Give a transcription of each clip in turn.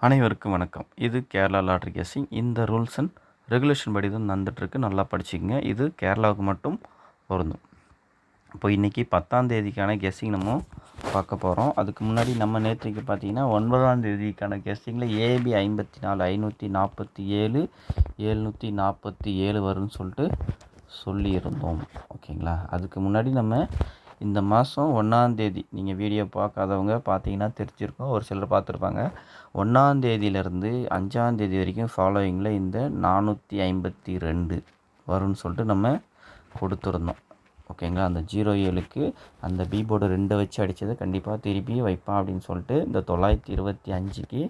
அனைவருக்கும் வணக்கம். இது கேரளா லாட்ரி கெஸ்ஸிங். இந்த ரூல்ஸ் அண்ட் ரெகுலேஷன் படி தான் நடந்துகிட்ருக்கு. நல்லா படிச்சுக்கங்க. இது கேரளாவுக்கு மட்டும் பொருந்தும். இப்போ இன்றைக்கி 10ஆம் தேதிக்கான கெஸ்ஸிங் நம்ம பார்க்க போகிறோம். அதுக்கு முன்னாடி நம்ம நேற்றுக்கு பார்த்தீங்கன்னா 9ஆம் தேதிக்கான கெஸ்ஸிங்கில் ஏபி 54 547 747 வரும்னு சொல்லிட்டு சொல்லியிருந்தோம். ஓகேங்களா? அதுக்கு முன்னாடி நம்ம இந்த மாதம் 1ஆம் தேதி நீங்கள் வீடியோ பார்க்காதவங்க பார்த்தீங்கன்னா தெரிஞ்சிருக்கும். ஒரு சிலர் பார்த்துருப்பாங்க. 1ஆம் தேதியிலேருந்து 5ஆம் தேதி வரைக்கும் ஃபாலோயிங்கில் இந்த 452 வரும்னு சொல்லிட்டு நம்ம கொடுத்துருந்தோம். ஓகேங்களா? அந்த 07க்கு அந்த பி போர்டு 2 வச்சு அடித்ததை கண்டிப்பாக திருப்பி வைப்பான் அப்படின்னு சொல்லிட்டு இந்த 925க்கு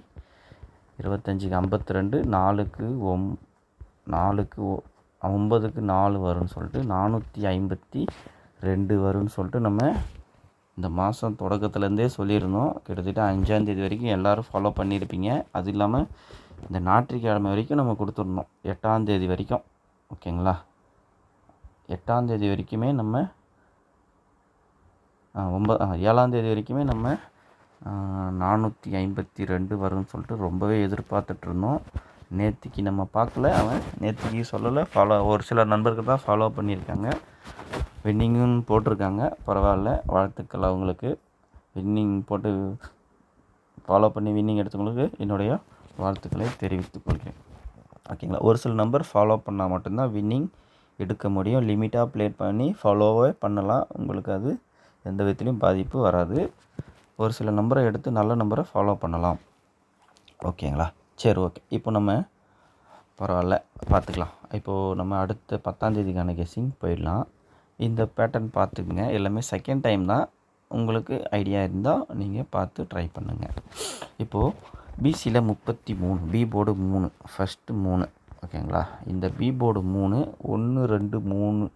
52 4க்கு 9க்கு 4 வரும்னு சொல்லிட்டு 452 வரும்னு சொல்லிட்டு நம்ம இந்த மாதம் தொடக்கத்துலேருந்தே சொல்லியிருந்தோம். கிட்டத்தட்ட 5ஆம் தேதி வரைக்கும் எல்லோரும் ஃபாலோ பண்ணியிருப்பீங்க. அது இல்லாமல் இந்த ஞாயிற்றுக்கிழமை வரைக்கும் நம்ம கொடுத்துருந்தோம். 8ஆம் தேதி வரைக்கும். ஓகேங்களா? 8ஆம் தேதி வரைக்குமே நம்ம 7ஆம் தேதி வரைக்குமே நம்ம 452 வரும்னு சொல்லிட்டு ரொம்பவே எதிர்பார்த்துட்ருந்தோம். நேற்றுக்கு நம்ம பார்க்கல, அவன் நேற்றுக்கு சொல்லலை. ஒரு சில நண்பர்கள் தான் ஃபாலோ பண்ணியிருக்காங்க. வின்னிங்குன்னு போட்டிருக்காங்க. பரவாயில்ல, வாழ்த்துக்கள் அவங்களுக்கு. வின்னிங் போட்டு ஃபாலோ பண்ணி வின்னிங் எடுத்தவங்களுக்கு என்னுடைய வாழ்த்துக்களை தெரிவித்துக் கொள்கிறேன். ஓகேங்களா? ஒரு சில நம்பர் ஃபாலோ பண்ணால் மட்டும்தான் வின்னிங் எடுக்க முடியும். லிமிட்டாக ப்ளே பண்ணி ஃபாலோவே பண்ணலாம். உங்களுக்கு அது எந்த விதத்துலையும் பாதிப்பு வராது. ஒரு சில நம்பரை எடுத்து நல்ல நம்பரை ஃபாலோ பண்ணலாம். ஓகேங்களா? சரி, ஓகே. இப்போ நம்ம பரவாயில்ல பார்த்துக்கலாம். இப்போது நம்ம அடுத்த 10ஆம் தேதிக்கான கெஸ்ஸிங் போயிடலாம். இந்த பேட்டர்ன் பார்த்துக்குங்க. எல்லாமே செகண்ட் டைம் தான். உங்களுக்கு ஐடியா இருந்தால் நீங்கள் பார்த்து ட்ரை பண்ணுங்கள். இப்போது பிசியில் 33, பி போர்டு 3, ஃபஸ்ட்டு 3. ஓகேங்களா? இந்த பி போர்டு 3 1 2 3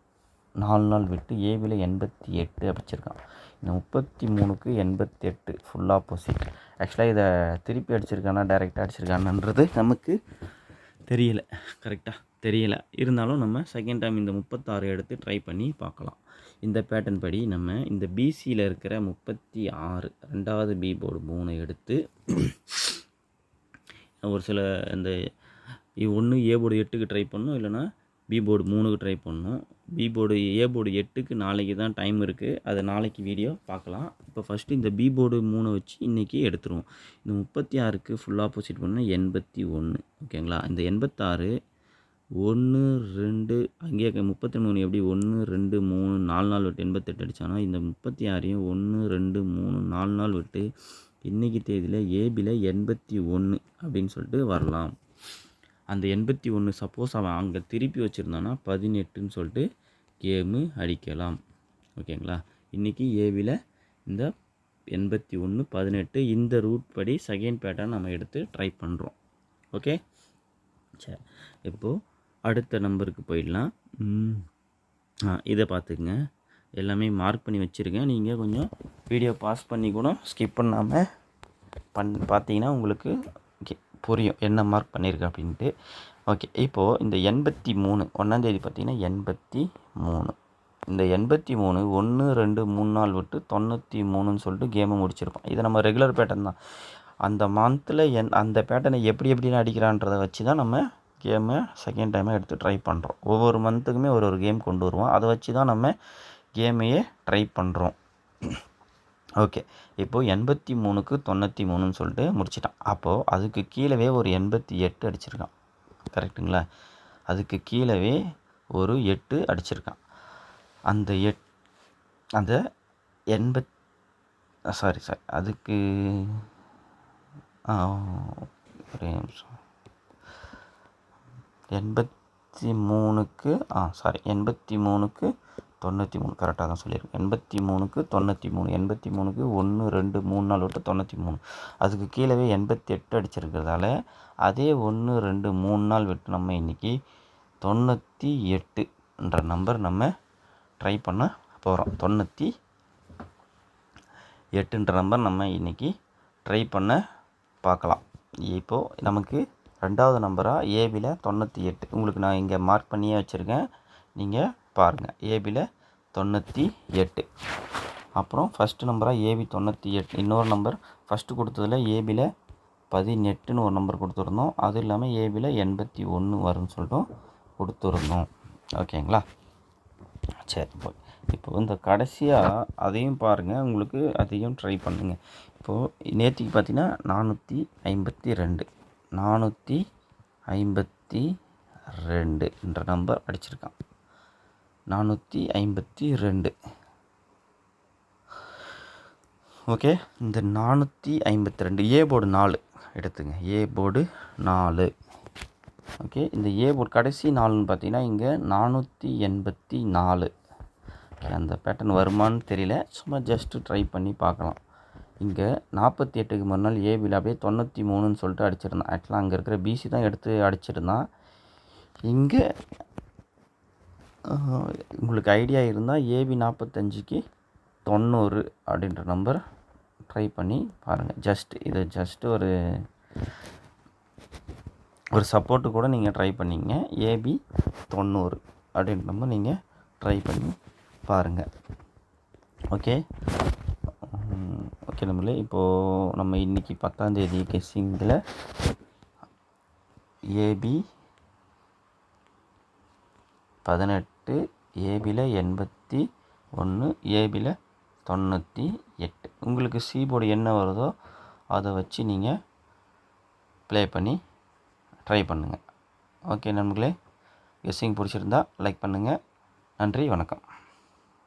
4 நாள் விட்டு ஏபியில் 88 அடிச்சிருக்கான். இந்த 33க்கு 88 ஃபுல் ஆப்போசிட். ஆக்சுவலாக இதை திருப்பி அடிச்சிருக்கானா டைரெக்டாக அடிச்சிருக்கானன்றது நமக்கு தெரியல. கரெக்டாக தெரியலை. இருந்தாலும் நம்ம செகண்ட் டைம் இந்த 36 எடுத்து ட்ரை பண்ணி பார்க்கலாம். இந்த பேட்டர்ன் படி நம்ம இந்த பிசியில் இருக்கிற 36 ரெண்டாவது பி போர்டு 3 எடுத்து ஒரு சில இந்த ஒன்று ஏ போர்டு 8க்கு ட்ரை பண்ணணும், இல்லைனா பி போர்டு 3க்கு ட்ரை பண்ணணும். பி போர்டு ஏ போர்டு 8க்கு நாளைக்கு தான் டைம் இருக்குது. அதை நாளைக்கு வீடியோ பார்க்கலாம். இப்போ ஃபஸ்ட்டு இந்த பி போர்டு 3 வச்சு இன்றைக்கி எடுத்துருவோம். இந்த 36க்கு ஃபுல் ஆப்போசிட் பண்ணால் 81. ஓகேங்களா? இந்த 86 1 2 அங்கேயே 33 எப்படி 1 2 3 4 நாள் விட்டு 88 அடித்தானோ இந்த 36ஐயும் 1 2 3 4 நாள் விட்டு இன்றைக்கி தேதியில் ஏபியில் 81 அப்படின்னு சொல்லிட்டு வரலாம். அந்த 81 சப்போஸ் அவன் அங்கே திருப்பி வச்சுருந்தானா 18ன்னு சொல்லிட்டு கேமு அடிக்கலாம். ஓகேங்களா? இன்றைக்கி ஏபியில் இந்த 81 18 இந்த ரூட் படி செகண்ட் பேட்டர்ன் நம்ம எடுத்து ட்ரை பண்ணுறோம். ஓகே, சரி. இப்போது அடுத்த நம்பருக்கு போயிடலாம். இதை பார்த்துக்குங்க. எல்லாமே மார்க் பண்ணி வச்சுருக்கேன். நீங்கள் கொஞ்சம் வீடியோ பாஸ் பண்ணி கூட ஸ்கிப் பண்ணாமல் பார்த்தீங்கன்னா உங்களுக்கு புரியும் என்ன மார்க் பண்ணியிருக்கேன் அப்படின்ட்டு. ஓகே, இப்போது இந்த 83 1ஆந்தேதி பார்த்தீங்கன்னா 83. இந்த 83 1 2 3 நாள் விட்டு 93ன்னு சொல்லிட்டு கேமை முடிச்சிருப்பான். இதை நம்ம ரெகுலர் பேட்டர்ன் தான். அந்த மந்தில் அந்த பேட்டர்னை எப்படிலாம் அடிக்கிறான்றதை வச்சு தான் நம்ம கேமை செகண்ட் டைமாக எடுத்து ட்ரை பண்ணுறோம். ஒவ்வொரு மந்த்துக்குமே ஒரு கேம் கொண்டு வருவோம். அதை வச்சு தான் நம்ம கேமையே ட்ரை பண்ணுறோம். ஓகே, இப்போது 83க்கு 93ன்னு சொல்லிட்டு முடிச்சிட்டான். அப்போது அதுக்கு கீழவே ஒரு 88 அடிச்சிருக்கான். கரெக்டுங்களா? அதுக்கு கீழவே ஒரு 8 அடிச்சிருக்கான். அந்த 80 சாரி அதுக்கு ஒரே நிமிஷம். 83க்கு 93 கரெக்டாக தான் சொல்லியிருக்கேன். 83க்கு 93 83க்கு 1 2 3 நாள் விட்டு 93. அதுக்கு கீழவே 88 அடிச்சிருக்கிறதால அதே 1 2 3 நாள் விட்டு நம்ம இன்றைக்கி 98ன்ற நம்பர் நம்ம ட்ரை பண்ண போகிறோம். 98ன்ற நம்பர் நம்ம இன்றைக்கி ட்ரை பண்ண பார்க்கலாம். இப்போது நமக்கு ரெண்டாவது நம்பராக ஏபியில் 98 உங்களுக்கு நான் இங்கே மார்க் பண்ணியே வச்சுருக்கேன். நீங்கள் பாருங்கள். ஏபியில் 98. அப்புறம் ஃபஸ்ட்டு நம்பராக ஏபி 98. இன்னொரு நம்பர் ஃபஸ்ட்டு கொடுத்ததில் ஏபியில் 18ன்னு ஒரு நம்பர் கொடுத்துருந்தோம். அதுவும் இல்லாமல் ஏபியில் 81 வரும்னு சொல்லிட்டும் கொடுத்துருந்தோம். ஓகேங்களா? சரி, இப்போ இந்த கடைசியாக அதையும் பாருங்கள், உங்களுக்கு அதையும் ட்ரை பண்ணுங்கள். இப்போது நேற்றுக்கு பார்த்தீங்கன்னா 452 என்ற நம்பர் அடிச்சிருக்கான். 452. ஓகே, இந்த 452 ஏ போர்டு 4 எடுத்துங்க. A board 4. ஓகே, இந்த ஏ போர்டு கடைசி 4ன்னு பார்த்தீங்கன்னா இங்கே 484. அந்த பேட்டர்ன் வருமானு தெரியல, சும்மா ஜஸ்ட்டு ட்ரை பண்ணி பார்க்கலாம். இங்கே 48க்கு மறுநாள் ஏபியில் அப்படியே 93ன்னு சொல்லிட்டு அடிச்சிருந்தான். ஆக்சுவலாக அங்கே இருக்கிற பிசி தான் எடுத்து அடிச்சிருந்தான். இங்கே உங்களுக்கு ஐடியா இருந்தால் ஏபி 45க்கு 90 அப்படின்ற நம்பர் ட்ரை பண்ணி பாருங்கள். இது ஜஸ்ட்டு ஒரு சப்போர்ட்டு கூட நீங்கள் ட்ரை பண்ணிங்க. ஏபி 90 அப்படின்ற நம்பர் நீங்கள் ட்ரை பண்ணி பாருங்கள். ஓகே நம்மளே இப்போது நம்ம இன்றைக்கி 10ஆம் தேதி கெஸ்ஸிங்கில் ஏபி 18, ஏபியில் 81, ஏபியில் 98. உங்களுக்கு சி போர்டு என்ன வருதோ அதை வச்சு நீங்கள் ப்ளே பண்ணி ட்ரை பண்ணுங்கள். ஓகே நண்பர்களே, கெஸ்ஸிங் பிடிச்சிருந்தா லைக் பண்ணுங்கள். நன்றி, வணக்கம்.